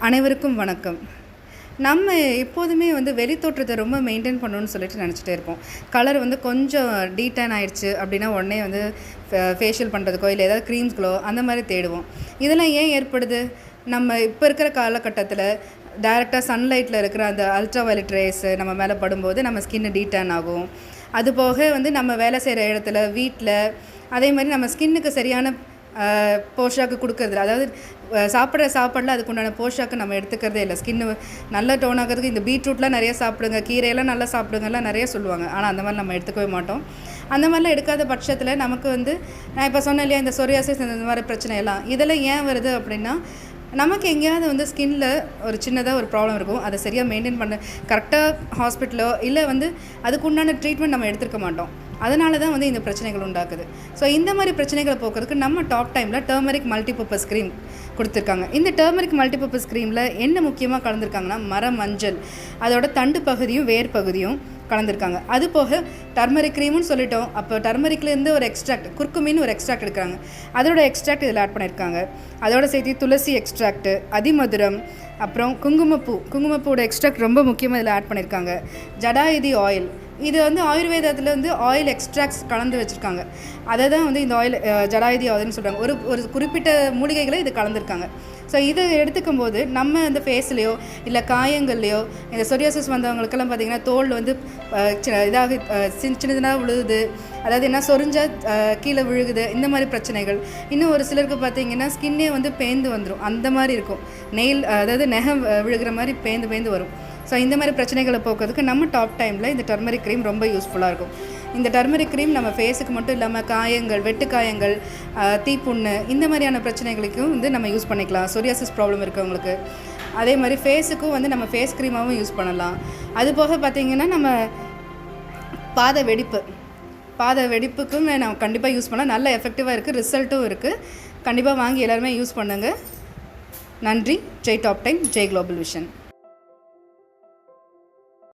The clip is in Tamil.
அனைவருக்கும் வணக்கம். நம்ம எப்போதுமே வெளி தோற்றத்தை ரொம்ப மெயின்டைன் பண்ணணும்னு சொல்லிட்டு நினச்சிட்டே இருப்போம். கலர் கொஞ்சம் டீடான் ஆயிடுச்சு அப்படின்னா உடனே ஃபேஷியல் பண்ணுறதுக்கோ இல்லை ஏதாவது க்ரீம்ஸ்களோ அந்த மாதிரி தேடுவோம். இதெல்லாம் ஏன் ஏற்படுது? நம்ம இப்போ இருக்கிற காலகட்டத்தில் டைரெக்டாக சன்லைட்டில் இருக்கிற அந்த அல்ட்ரா வயலட் ரேஸு நம்ம மேலே படும்போது நம்ம ஸ்கின்னு டீடான் ஆகும். அதுபோக நம்ம வேலை செய்கிற இடத்துல, வீட்டில், அதே மாதிரி நம்ம ஸ்கின்னுக்கு சரியான போஷாக்கு கொடுக்கறதில்ல. அதாவது சாப்பிட்ற சாப்பாடில் அதுக்குண்டான போஷாக்கு நம்ம எடுத்துக்கிறதே இல்லை. ஸ்கின்னு நல்லா டோன் ஆகிறதுக்கு இந்த பீட்ரூட்லாம் நிறைய சாப்பிடுங்க, கீரையெல்லாம் நல்லா சாப்பிடுங்கலாம் நிறைய சொல்லுவாங்க. ஆனால் அந்த மாதிரி நம்ம எடுத்துக்கவே மாட்டோம். அந்த மாதிரிலாம் எடுக்காத பட்சத்தில் நமக்கு நான் இப்போ சொன்னேன் இல்லையா, இந்த சொரியாசிஸ் இந்த மாதிரி பிரச்சனையெல்லாம் இதெல்லாம் ஏன் வருது அப்படின்னா, நமக்கு எங்கேயாவது ஸ்கின்னில் ஒரு சின்னதாக ஒரு ப்ராப்ளம் இருக்கும். அதை சரியாக மெயின்டைன் பண்ண கரெக்டாக ஹாஸ்பிட்டலோ இல்லை அதுக்கு உண்டான ட்ரீட்மெண்ட் நம்ம எடுத்துருக்க மாட்டோம். அதனால தான் இந்த பிரச்சனைகள் உண்டாக்குது. ஸோ இந்த மாதிரி பிரச்சனைகளை போக்குறதுக்கு நம்ம டாப் டைமில் டர்மரிக் மல்டிபர்பஸ் க்ரீம் கொடுத்துருக்காங்க. இந்த டர்மரிக் மல்டிபர்பஸ் க்ரீமில் என்ன முக்கியமாக கலந்துருக்காங்கன்னா, மர மஞ்சள், அதோட தண்டு பகுதியும் வேர் பகுதியும் கலந்துருக்காங்க. அது போக டர்மரிக் க்ரீம்னு சொல்லிட்டோம். அப்போ டர்மரிக்லேருந்து ஒரு எக்ஸ்ட்ராக்ட், குர்குமின்னு ஒரு எக்ஸ்ட்ராக்ட் எடுக்கிறாங்க. அதோட எக்ஸ்ட்ராக்ட் இதில் ஆட் பண்ணியிருக்காங்க. அதோட சேர்த்து துளசி எக்ஸ்ட்ராக்ட், அதிமதுரம், அப்புறம் குங்குமப்பூவோட எக்ஸ்ட்ராக்ட் ரொம்ப முக்கியமாக இதில் ஆட் பண்ணியிருக்காங்க. ஜடாயுதி ஆயில், இது ஆயுர்வேதத்தில் ஆயில் எக்ஸ்ட்ராக்ட்ஸ் கலந்து வச்சுருக்காங்க. அதை தான் இந்த ஆயில் ஜடாயுதி ஆயில்னு சொல்கிறாங்க. ஒரு குறிப்பிட்ட மூலிகைகளை இது கலந்துருக்காங்க. ஸோ இதை எடுத்துக்கும் போது நம்ம இந்த ஃபேஸ்லேயோ இல்லை காயங்கள்லையோ, இந்த சொரியாசிஸ் வந்தவங்களுக்கெல்லாம் பார்த்திங்கன்னா தோல் இதாக சின்னதாக விழுகுது, அதாவது என்ன சொரிஞ்சால் கீழே விழுகுது, இந்த மாதிரி பிரச்சனைகள். இன்னும் ஒரு சிலருக்கு பார்த்திங்கன்னா ஸ்கின்னே பேந்து வந்துடும், அந்த மாதிரி இருக்கும். அதாவது நெகம் விழுகிற மாதிரி பேந்து வரும். ஸோ இந்த மாதிரி பிரச்சனைகளை போக்குறதுக்கு நம்ம டாப் டைமில் இந்த டர்மரிக் க்ரீம் ரொம்ப யூஸ்ஃபுல்லாக இருக்கும். இந்த டர்மரிக் க்ரீம் நம்ம ஃபேஸுக்கு மட்டும் இல்லாமல் காயங்கள், வெட்டு காயங்கள், தீப்புண்ணு, இந்த மாதிரியான பிரச்சனைகளுக்கும் நம்ம யூஸ் பண்ணிக்கலாம். சொரியாசிஸ் ப்ராப்ளம் இருக்கவங்களுக்கு அதே மாதிரி ஃபேஸுக்கும் நம்ம ஃபேஸ் க்ரீமாகவும் யூஸ் பண்ணலாம். அதுபோக பார்த்திங்கன்னா நம்ம பாத வெடிப்புக்கும் நம்ம கண்டிப்பாக யூஸ் பண்ணலாம். நல்ல எஃபெக்டிவாக இருக்குது, ரிசல்ட்டும் இருக்குது. கண்டிப்பாக வாங்கி எல்லாருமே யூஸ் பண்ணுங்கள். நன்றி. Jai top time, Jai global vision.